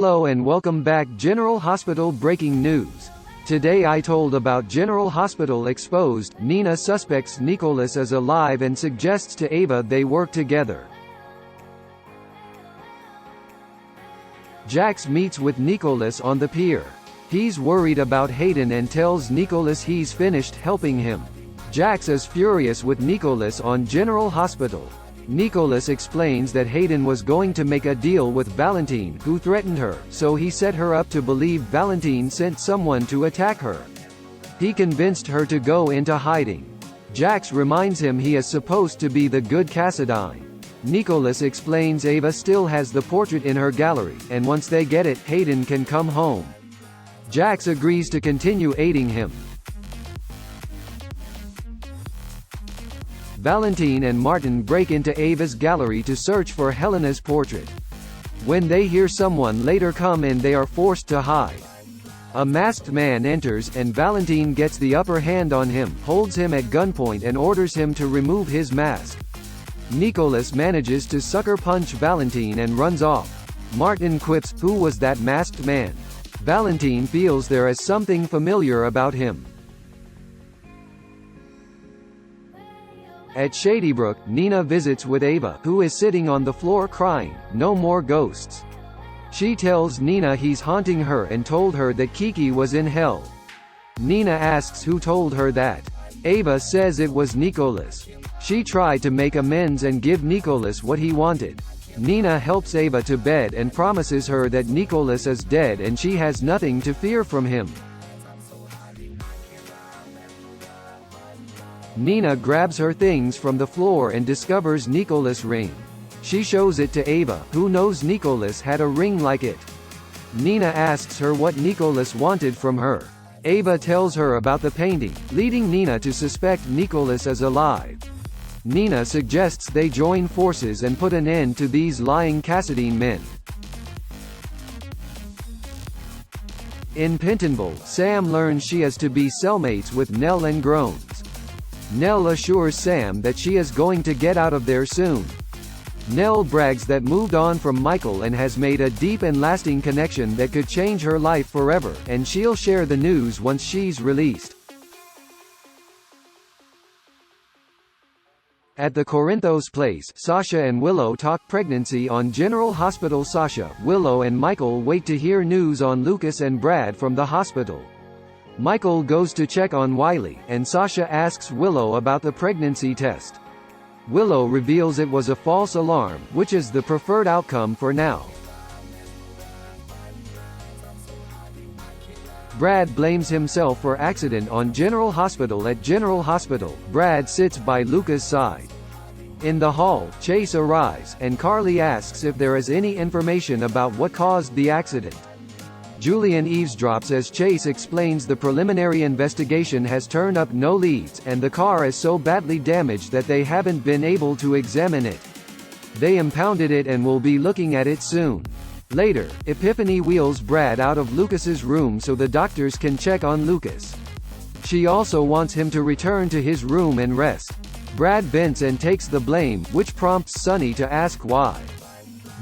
Hello and welcome back. General Hospital breaking news. Today I told about General Hospital exposed. Nina suspects Nikolas is alive and suggests to Ava they work together. Jax meets with Nikolas on the pier. He's worried about Hayden and tells Nikolas he's finished helping him. Jax is furious with Nikolas on General Hospital. Nikolas explains that Hayden was going to make a deal with Valentin, who threatened her, so he set her up to believe Valentin sent someone to attack her. He convinced her to go into hiding. Jax reminds him he is supposed to be the good Cassadine. Nikolas explains Ava still has the portrait in her gallery, and once they get it, Hayden can come home. Jax agrees to continue aiding him. Valentin and Martin break into Ava's gallery to search for Helena's portrait. When they hear someone later come in, they are forced to hide. A masked man enters, and Valentin gets the upper hand on him, holds him at gunpoint and orders him to remove his mask. Nikolas manages to sucker punch Valentin and runs off. Martin quips, "Who was that masked man?" Valentin feels there is something familiar about him. At Shadybrook, Nina visits with Ava, who is sitting on the floor crying, "No more ghosts." She tells Nina he's haunting her and told her that Kiki was in hell. Nina asks who told her that. Ava says it was Nikolas. She tried to make amends and give Nikolas what he wanted. Nina helps Ava to bed and promises her that Nikolas is dead and she has nothing to fear from him. Nina grabs her things from the floor and discovers Nikolas' ring. She shows it to Ava, who knows Nikolas had a ring like it. Nina asks her what Nikolas wanted from her. Ava tells her about the painting, leading Nina to suspect Nikolas is alive. Nina suggests they join forces and put an end to these lying Cassadine men. In Pentonville, Sam learns she is to be cellmates with Nell and Groans. Nell assures Sam that she is going to get out of there soon. Nell brags that moved on from Michael and has made a deep and lasting connection that could change her life forever, and she'll share the news once she's released. At the Corinthos place, Sasha and Willow talk pregnancy on General Hospital. Sasha, Willow and Michael wait to hear news on Lucas and Brad from the hospital. Michael goes to check on Wiley, and Sasha asks Willow about the pregnancy test. Willow reveals it was a false alarm, which is the preferred outcome for now. Brad blames himself for accident on General Hospital. At General Hospital, Brad sits by Lucas' side. In the hall, Chase arrives, and Carly asks if there is any information about what caused the accident. Julian eavesdrops as Chase explains the preliminary investigation has turned up no leads, and the car is so badly damaged that they haven't been able to examine it. They impounded it and will be looking at it soon. Later, Epiphany wheels Brad out of Lucas's room so the doctors can check on Lucas. She also wants him to return to his room and rest. Brad vents and takes the blame, which prompts Sonny to ask why.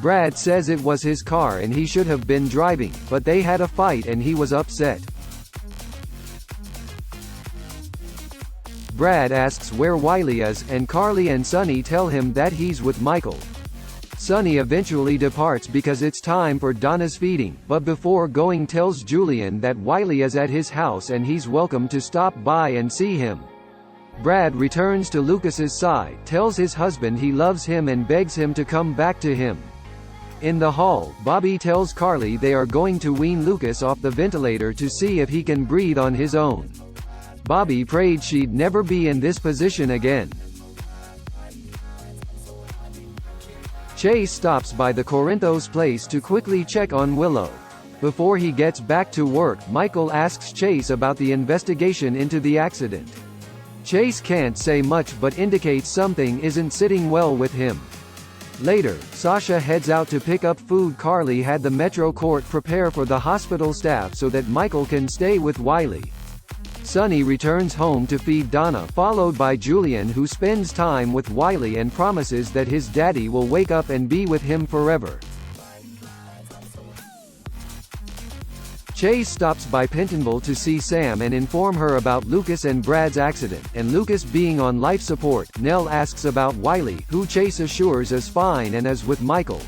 Brad says it was his car and he should have been driving, but they had a fight and he was upset. Brad asks where Wiley is, and Carly and Sonny tell him that he's with Michael. Sonny eventually departs because it's time for Donna's feeding, but before going tells Julian that Wiley is at his house and he's welcome to stop by and see him. Brad returns to Lucas's side, tells his husband he loves him and begs him to come back to him. In the hall, Bobby tells Carly they are going to wean Lucas off the ventilator to see if he can breathe on his own. Bobby prayed she'd never be in this position again. Chase stops by the Corinthos place to quickly check on Willow. Before he gets back to work, Michael asks Chase about the investigation into the accident. Chase can't say much but indicates something isn't sitting well with him. Later, Sasha heads out to pick up food. Carly had the Metro Court prepare for the hospital staff so that Michael can stay with Wiley. Sonny returns home to feed Donna, followed by Julian, who spends time with Wiley and promises that his daddy will wake up and be with him forever. Chase stops by Pentonville to see Sam and inform her about Lucas and Brad's accident, and Lucas being on life support. Nell asks about Wiley, who Chase assures is fine and is with Michael.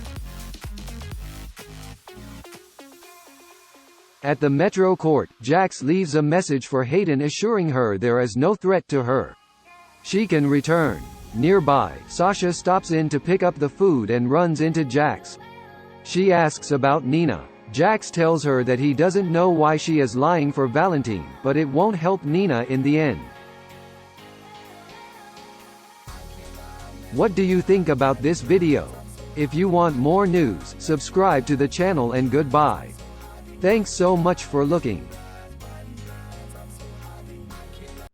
At the Metro Court, Jax leaves a message for Hayden assuring her there is no threat to her. She can return. Nearby, Sasha stops in to pick up the food and runs into Jax. She asks about Nina. Jax tells her that he doesn't know why she is lying for Valentin, but it won't help Nina in the end. What do you think about this video? If you want more news, subscribe to the channel and goodbye. Thanks so much for looking.